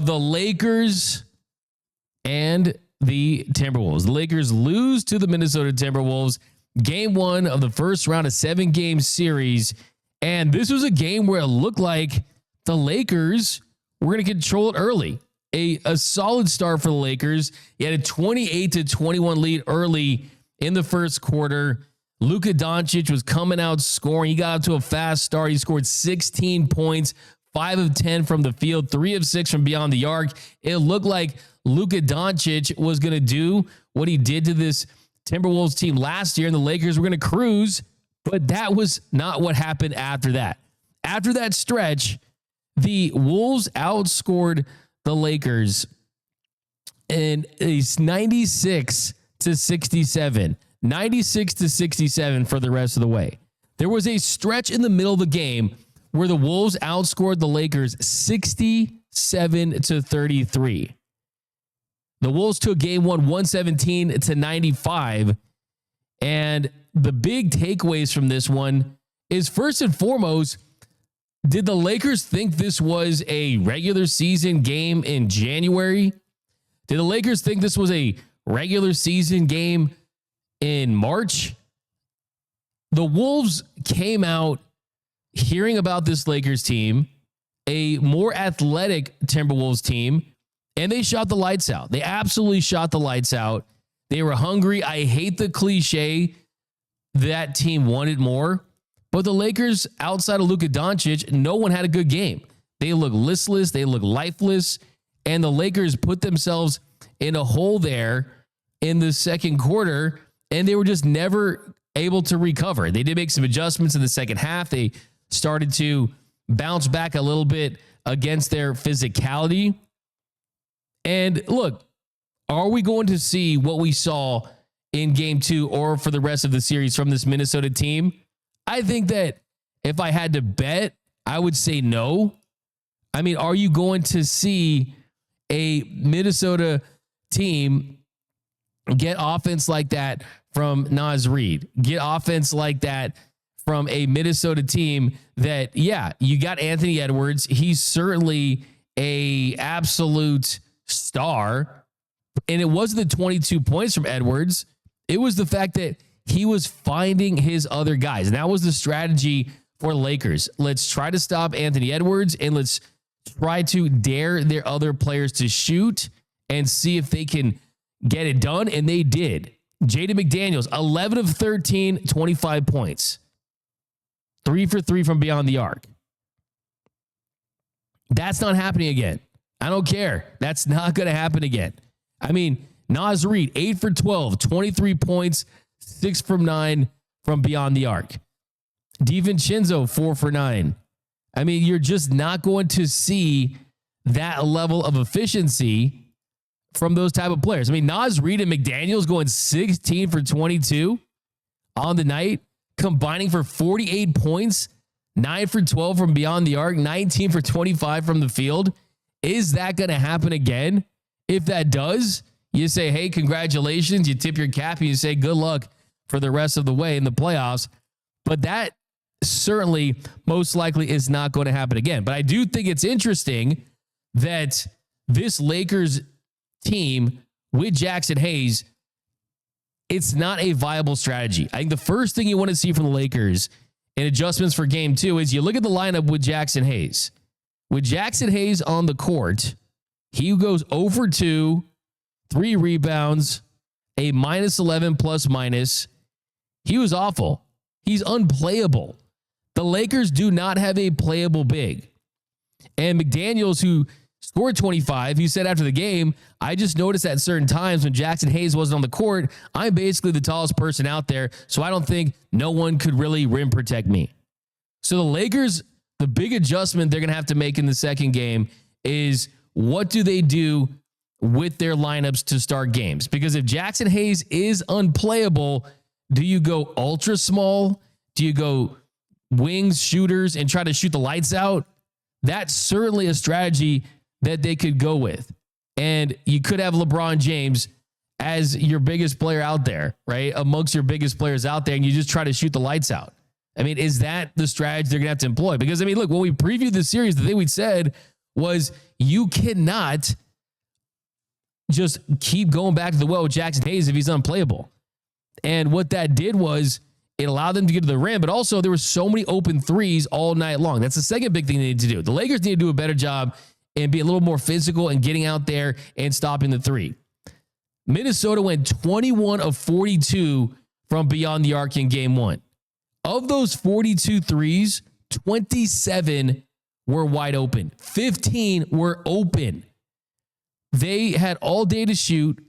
the Lakers and the Timberwolves. The Lakers lose to the Minnesota Timberwolves. Game 1 of the first round of 7-game series. And this was a game where it looked like the Lakers were going to control it early. A solid start for the Lakers. He had a 28-21 lead early in the first quarter. Luka Doncic was coming out scoring. He got out to a fast start. He scored 16 points, 5 of 10 from the field, 3 of 6 from beyond the arc. It looked like Luka Doncic was going to do what he did to this Timberwolves team last year, and the Lakers were going to cruise, but that was not what happened after that. After that stretch, the Wolves outscored the Lakers in a 96-67. 96-67 for the rest of the way. There was a stretch in the middle of the game where the Wolves outscored the Lakers 67-33. The Wolves took game 1 117-95. And the big takeaways from this one is, first and foremost, did the Lakers think this was a regular season game in January? Did the Lakers think this was a regular season game in March? The Wolves came out hearing about this Lakers team, a more athletic Timberwolves team, and they shot the lights out. They absolutely shot the lights out. They were hungry. I hate the cliche that team wanted more, but the Lakers, outside of Luka Doncic, no one had a good game. They look listless. They look lifeless. And the Lakers put themselves in a hole there in the second quarter, and they were just never able to recover. They did make some adjustments in the second half. They started to bounce back a little bit against their physicality. And look, are we going to see what we saw in game 2 or for the rest of the series from this Minnesota team? I think that if I had to bet, I would say no. I mean, are you going to see a Minnesota team get offense like that from Naz Reid? Get offense like that from a Minnesota team that, yeah, you got Anthony Edwards. He's certainly a absolute star. And it wasn't the 22 points from Edwards. It was the fact that he was finding his other guys. And that was the strategy for the Lakers. Let's try to stop Anthony Edwards, and let's try to dare their other players to shoot and see if they can get it done. And they did. Jaden McDaniels, 11 of 13, 25 points. 3 for 3 from beyond the arc. That's not happening again. I don't care. That's not going to happen again. I mean, Naz Reid, 8 for 12, 23 points, 6 from 9 from beyond the arc. DiVincenzo, 4 for 9. I mean, you're just not going to see that level of efficiency from those type of players. I mean, Naz Reid and McDaniels going 16 for 22 on the night, combining for 48 points, 9 for 12 from beyond the arc, 19 for 25 from the field. Is that going to happen again? If that does, you say, hey, congratulations. You tip your cap and you say good luck for the rest of the way in the playoffs. But that certainly most likely is not going to happen again. But I do think it's interesting that this Lakers team with Jackson Hayes, it's not a viable strategy. I think the first thing you want to see from the Lakers in adjustments for game 2 is you look at the lineup with Jackson Hayes. With Jackson Hayes on the court, he goes 0 for 2, 3 rebounds, a -11 plus minus. He was awful. He's unplayable. The Lakers do not have a playable big. And McDaniels, who scored 25, he said after the game, I just noticed at certain times when Jackson Hayes wasn't on the court, I'm basically the tallest person out there, so I don't think no one could really rim protect me. So the Lakers, the big adjustment they're going to have to make in the second game is what do they do with their lineups to start games? Because if Jackson Hayes is unplayable, do you go ultra small? Do you go wings, shooters, and try to shoot the lights out? That's certainly a strategy that they could go with. And you could have LeBron James as your biggest player out there, right? Amongst your biggest players out there, and you just try to shoot the lights out. I mean, is that the strategy they're going to have to employ? Because, I mean, look, when we previewed the series, the thing we said was you cannot just keep going back to the well with Jackson Hayes if he's unplayable. And what that did was it allowed them to get to the rim, but also there were so many open threes all night long. That's the second big thing they need to do. The Lakers need to do a better job and be a little more physical and getting out there and stopping the three. Minnesota went 21 of 42 from beyond the arc in game one. Of those 42 threes, 27 were wide open. 15 were open. They had all day to shoot.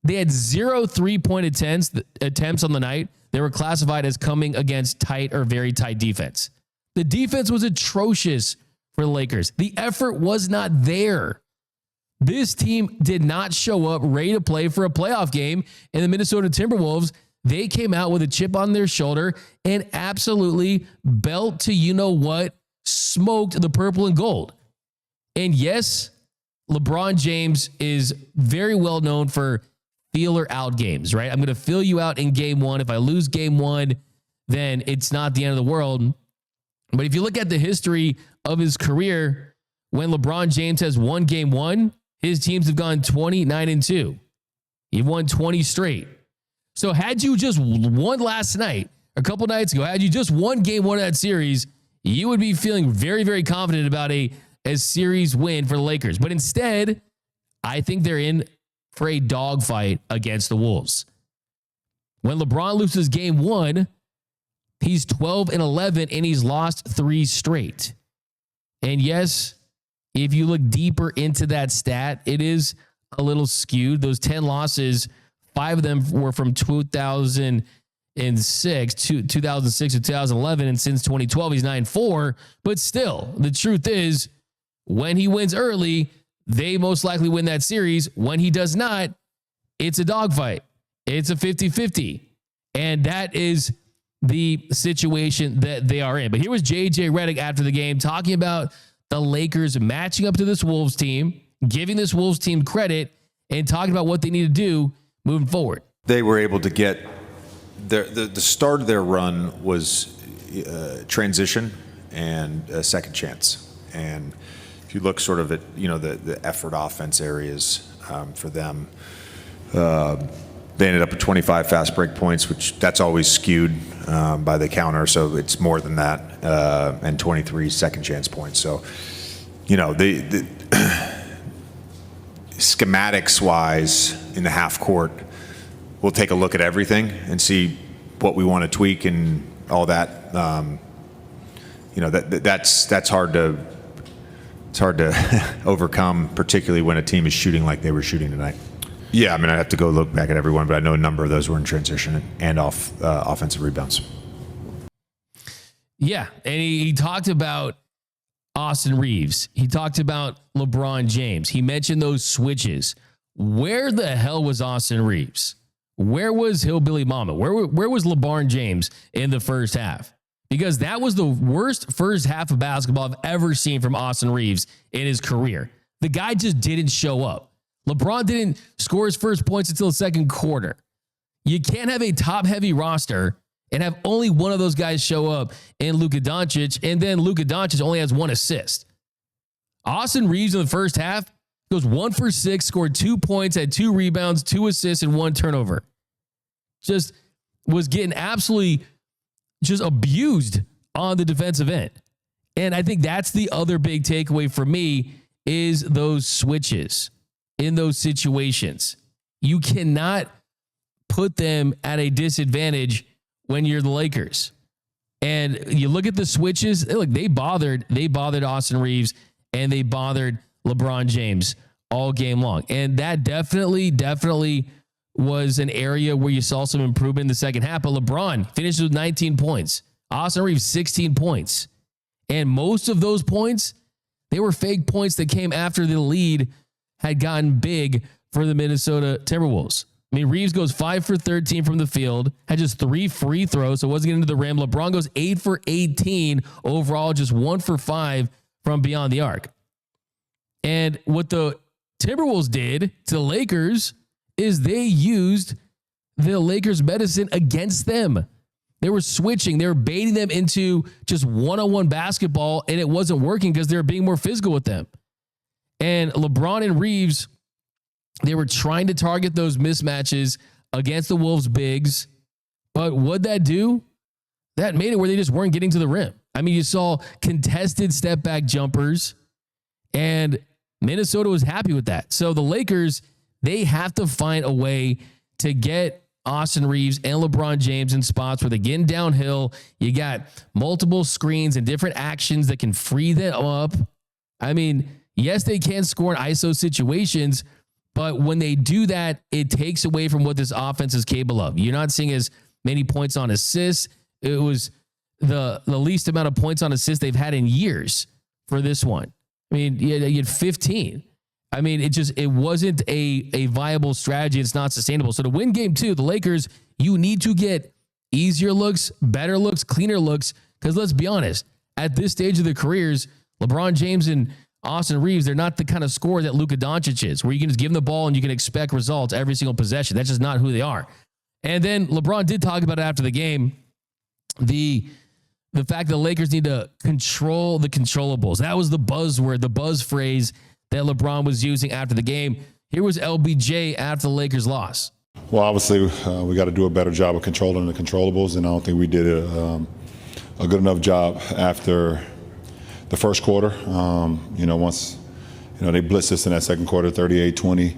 They had 0 3-point attempts on the night. They were classified as coming against tight or very tight defense. The defense was atrocious for the Lakers. The effort was not there. This team did not show up ready to play for a playoff game. And the Minnesota Timberwolves, they came out with a chip on their shoulder and absolutely belt to you-know-what, smoked the purple and gold. And yes, LeBron James is very well known for feeler out games, right? I'm going to fill you out in game one. If I lose game one, then it's not the end of the world. But if you look at the history of his career, when LeBron James has won game one, his teams have gone 29-2. He won 20 straight. So had you just won last night, a couple nights ago, had you just won game one of that series, you would be feeling very, very confident about a series win for the Lakers. But instead, I think they're in for a dogfight against the Wolves. When LeBron loses game one, he's 12-11 and he's lost 3 straight. And yes, if you look deeper into that stat, it is a little skewed. Those 10 losses, 5 of them were from 2006 to 2011, and since 2012, he's 9-4. But still, the truth is, when he wins early, they most likely win that series. When he does not, it's a dogfight. It's a 50-50. And that is the situation that they are in. But here was JJ Redick after the game talking about the Lakers matching up to this Wolves team, giving this Wolves team credit, and talking about what they need to do moving forward. They were able to get the start of their run was transition and a second chance. And if you look sort of at the effort offense areas for them, they ended up at 25 fast break points, which that's always skewed by the counter, so it's more than that, and 23 second chance points. So, the schematics wise in the half court, we'll take a look at everything and see what we want to tweak and all that. That's hard to overcome, particularly when a team is shooting like they were shooting tonight. Yeah, I mean, I have to go look back at everyone, but I know a number of those were in transition and off offensive rebounds. Yeah, and he talked about Austin Reeves. He talked about LeBron James. He mentioned those switches. Where the hell was Austin Reeves? Where was Hillbilly Mama? Where was LeBron James in the first half? Because that was the worst first half of basketball I've ever seen from Austin Reeves in his career. The guy just didn't show up. LeBron didn't score his first points until the second quarter. You can't have a top-heavy roster and have only one of those guys show up in Luka Doncic, and then Luka Doncic only has 1 assist. Austin Reeves in the first half goes 1 for 6, scored 2 points, had 2 rebounds, 2 assists, and 1 turnover. Just was getting absolutely just abused on the defensive end. And I think that's the other big takeaway for me is those switches in those situations. You cannot put them at a disadvantage when you're the Lakers. And you look at the switches, look, they bothered Austin Reeves and they bothered LeBron James all game long. And that definitely was an area where you saw some improvement in the second half. But LeBron finished with 19 points. Austin Reeves, 16 points. And most of those points, they were fake points that came after the lead had gotten big for the Minnesota Timberwolves. I mean, Reeves goes 5 for 13 from the field, had just 3 free throws, so wasn't getting to the rim. LeBron goes 8 for 18 overall, just 1 for 5 from beyond the arc. And what the Timberwolves did to the Lakers is they used the Lakers' medicine against them. They were switching. They were baiting them into just one-on-one basketball, and it wasn't working because they were being more physical with them. And LeBron and Reeves, they were trying to target those mismatches against the Wolves bigs. But what'd that do? That made it where they just weren't getting to the rim. I mean, you saw contested step back jumpers, and Minnesota was happy with that. So the Lakers, they have to find a way to get Austin Reeves and LeBron James in spots where they're getting downhill. You got multiple screens and different actions that can free them up. I mean, yes, they can score in ISO situations, but when they do that, it takes away from what this offense is capable of. You're not seeing as many points on assists. It was the least amount of points on assists they've had in years for this one. I mean, you had 15. I mean, it wasn't a viable strategy. It's not sustainable. So to win game 2, the Lakers, you need to get easier looks, better looks, cleaner looks. Because let's be honest, at this stage of their careers, LeBron James and Austin Reeves, they're not the kind of scorer that Luka Doncic is, where you can just give them the ball and you can expect results every single possession. That's just not who they are. And then LeBron did talk about it after the game, the fact that the Lakers need to control the controllables. That was the buzzword, the buzz phrase that LeBron was using after the game. Here was LBJ after the Lakers loss. Well, obviously, we got to do a better job of controlling the controllables, and I don't think we did a good enough job after the first quarter. Once they blitzed us in that second quarter, 38-20.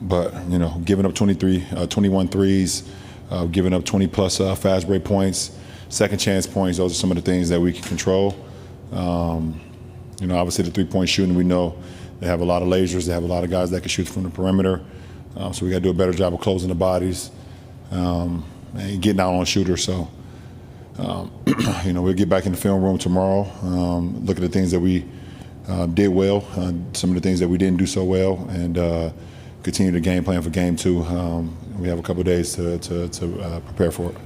But giving up 21 threes, giving up 20-plus fast break points, second chance points, those are some of the things that we can control. Obviously the three-point shooting, we know they have a lot of lasers. They have a lot of guys that can shoot from the perimeter. So we got to do a better job of closing the bodies and getting out on shooters. So, we'll get back in the film room tomorrow, look at the things that we did well, some of the things that we didn't do so well, and continue the game plan for game 2. We have a couple of days to prepare for it.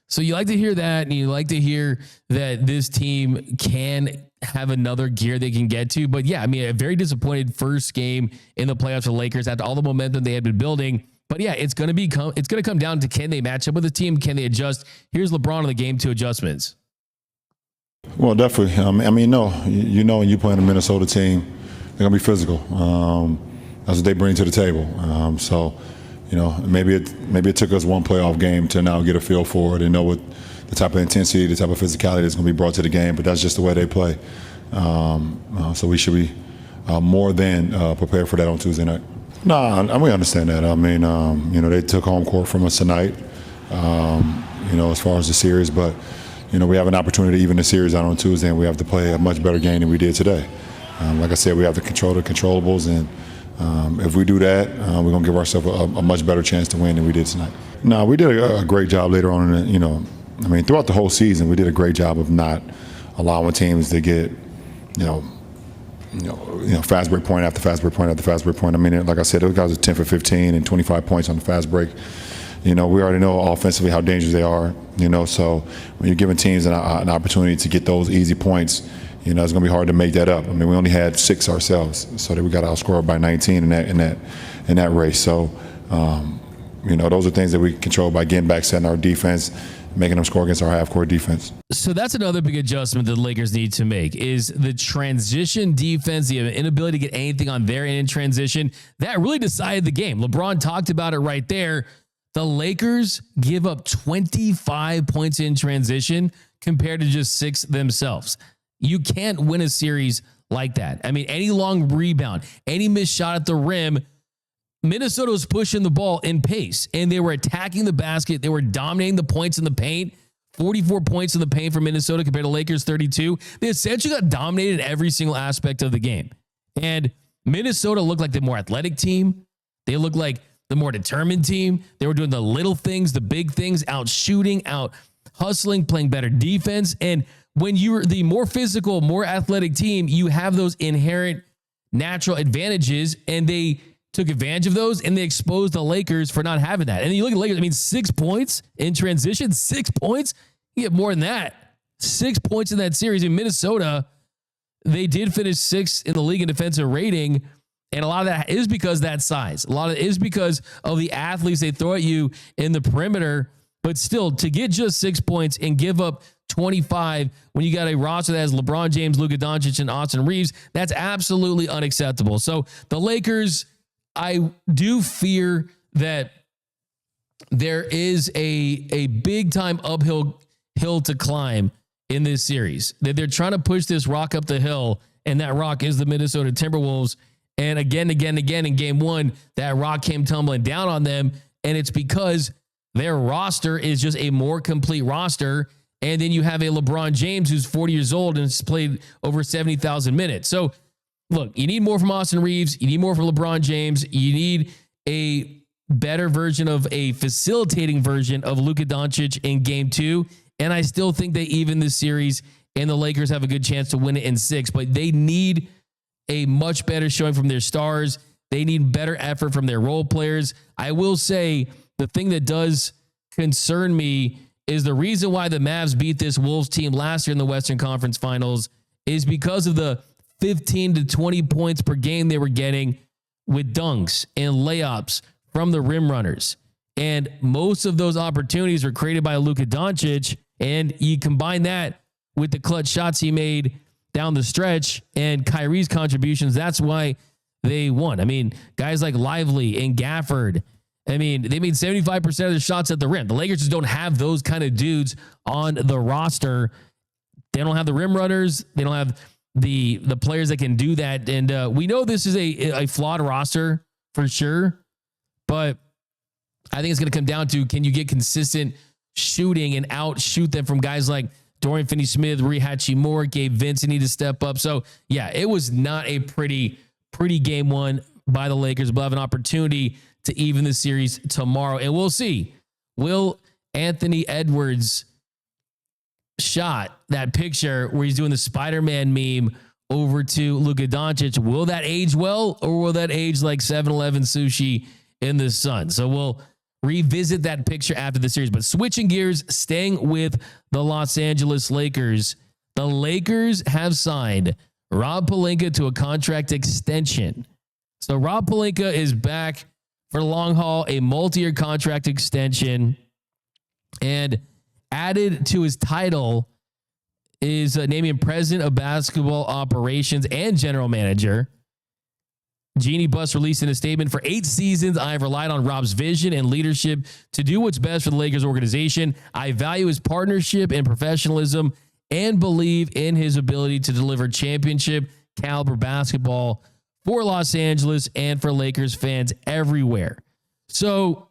So you like to hear that, and you like to hear that this team can have another gear they can get to. But yeah, I mean, a very disappointed first game in the playoffs for the Lakers after all the momentum they had been building. But yeah, it's going to come down to, can they match up with the team? Can they adjust? Here's LeBron on the game 2 adjustments. Well, definitely. When you play in a Minnesota team, they're going to be physical. That's what they bring to the table. Maybe it took us one playoff game to now get a feel for it and know what the type of intensity, the type of physicality that's going to be brought to the game. But that's just the way they play. So we should be more than prepared for that on Tuesday night. No, we understand that. I mean, they took home court from us tonight, as far as the series. But, we have an opportunity to even the series out on Tuesday, and we have to play a much better game than we did today. Like I said, we have to control the controllables, and if we do that, we're going to give ourselves a much better chance to win than we did tonight. No, we did a great job later on. Throughout the whole season, we did a great job of not allowing teams to get, fast break point after fast break point after fast break point. I mean, like I said, those guys are 10 for 15 and 25 points on the fast break. We already know offensively how dangerous they are. So when you're giving teams an opportunity to get those easy points, it's going to be hard to make that up. I mean, we only had 6 ourselves, so that we got outscored by 19 in that race. So, those are things that we control by getting back, setting our defense, making them score against our half-court defense. So that's another big adjustment that the Lakers need to make, is the transition defense, the inability to get anything on their end in transition. That really decided the game. LeBron talked about it right there. The Lakers give up 25 points in transition compared to just 6 themselves. You can't win a series like that. I mean, any long rebound, any missed shot at the rim, Minnesota was pushing the ball in pace, and they were attacking the basket. They were dominating the points in the paint. 44 points in the paint for Minnesota compared to Lakers 32. They essentially got dominated in every single aspect of the game. And Minnesota looked like the more athletic team. They looked like the more determined team. They were doing the little things, the big things, out shooting, out hustling, playing better defense. And when you're the more physical, more athletic team, you have those inherent natural advantages, and they took advantage of those, and they exposed the Lakers for not having that. And you look at the Lakers, 6 points in transition, 6 points. You get more than that. 6 points in that series. In Minnesota, they did finish 6th in the league in defensive rating, and a lot of that is because of that size. A lot of it is because of the athletes they throw at you in the perimeter. But still, to get just 6 points and give up 25 when you got a roster that has LeBron James, Luka Doncic, and Austin Reeves. That's absolutely unacceptable. So the Lakers, I do fear that there is a big time uphill hill to climb in this series. That they're trying to push this rock up the hill, and that rock is the Minnesota Timberwolves. And again in game one, that rock came tumbling down on them. And it's because their roster is just a more complete roster. And then you have a LeBron James who's 40 years old and has played over 70,000 minutes. So look, you need more from Austin Reeves. You need more from LeBron James. You need a better version of a facilitating version of Luka Doncic in game two. And I still think they even this series, and the Lakers have a good chance to win it in 6, but they need a much better showing from their stars. They need better effort from their role players. I will say the thing that does concern me is the reason why the Mavs beat this Wolves team last year in the Western Conference Finals is because of the 15 to 20 points per game they were getting with dunks and layups from the rim runners. And most of those opportunities were created by Luka Doncic. And you combine that with the clutch shots he made down the stretch and Kyrie's contributions. That's why they won. I mean, guys like Lively and Gafford, I mean, they made 75% of the shots at the rim. The Lakers just don't have those kind of dudes on the roster. They don't have the rim runners. They don't have the players that can do that. And we know this is a flawed roster for sure, but I think it's going to come down to, can you get consistent shooting and outshoot them from guys like Dorian Finney-Smith, Rui Hachimura, Gabe Vincent need to step up. So yeah, it was not a pretty game one by the Lakers, but have an opportunity to even the series tomorrow. And we'll see, will Anthony Edwards shot, that picture where he's doing the Spider-Man meme over to Luka Doncic, will that age well, or will that age like 7-Eleven sushi in the sun? So we'll revisit that picture after the series. But switching gears, staying with the Los Angeles Lakers, the Lakers have signed Rob Pelinka to a contract extension. So Rob Pelinka is back for the long haul, a multi-year contract extension, and added to his title is naming president of basketball operations and general manager. Jeannie Buss released in a statement, "For 8 seasons, I have relied on Rob's vision and leadership to do what's best for the Lakers organization. I value his partnership and professionalism and believe in his ability to deliver championship caliber basketball for Los Angeles and for Lakers fans everywhere." So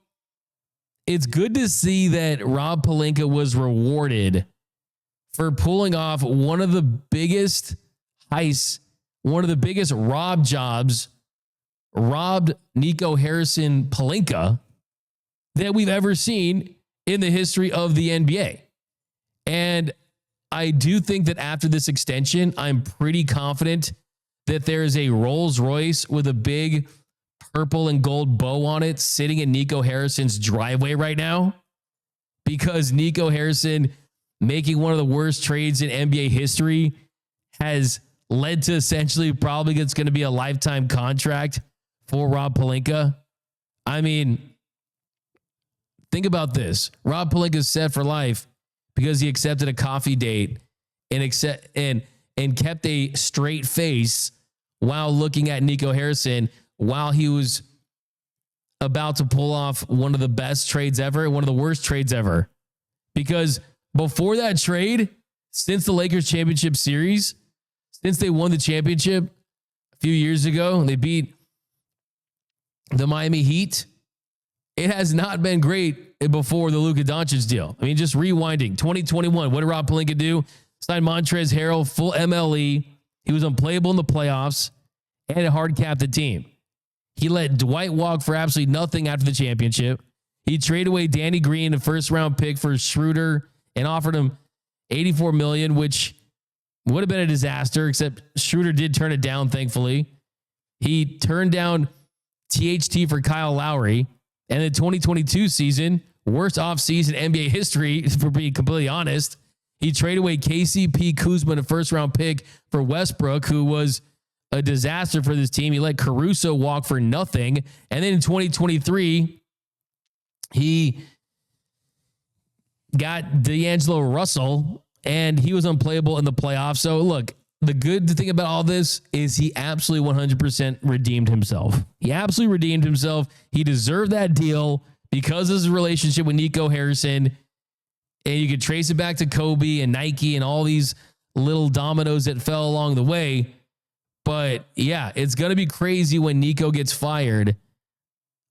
it's good to see that Rob Pelinka was rewarded for pulling off one of the biggest heists, one of the biggest rob jobs, robbed Nico Harrison Pelinka that we've ever seen in the history of the NBA. And I do think that after this extension, I'm pretty confident that there is a Rolls Royce with a big purple and gold bow on it sitting in Nico Harrison's driveway right now, because Nico Harrison making one of the worst trades in NBA history has led to essentially probably it's going to be a lifetime contract for Rob Pelinka. I mean, think about this. Rob Pelinka is set for life because he accepted a coffee date and kept a straight face while looking at Nico Harrison while he was about to pull off one of the best trades ever and one of the worst trades ever. Because before that trade, since the Lakers championship series, since they won the championship a few years ago, they beat the Miami Heat, it has not been great before the Luka Doncic deal. I mean, just rewinding, 2021, what did Rob Pelinka do? Signed Montrezl Harrell, full MLE. He was unplayable in the playoffs and hard capped the team. He let Dwight walk for absolutely nothing after the championship. He traded away Danny Green, a first-round pick, for Schroeder, and offered him $84 million, which would have been a disaster, except Schroeder did turn it down, thankfully. He turned down THT for Kyle Lowry. And the 2022 season, worst offseason NBA history, for being completely honest. He traded away KCP Kuzma, a first-round pick, for Westbrook, who was a disaster for this team. He let Caruso walk for nothing. And then in 2023, he got D'Angelo Russell and he was unplayable in the playoffs. So look, the good thing about all this is he absolutely 100% redeemed himself. He absolutely redeemed himself. He deserved that deal because of his relationship with Nico Harrison. And you could trace it back to Kobe and Nike and all these little dominoes that fell along the way. But yeah, it's going to be crazy when Nico gets fired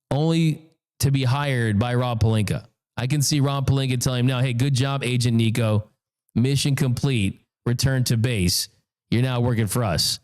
only to be hired by Rob Pelinka. I can see Rob Pelinka telling him now, hey, good job, Agent Nico. Mission complete. Return to base. You're now working for us.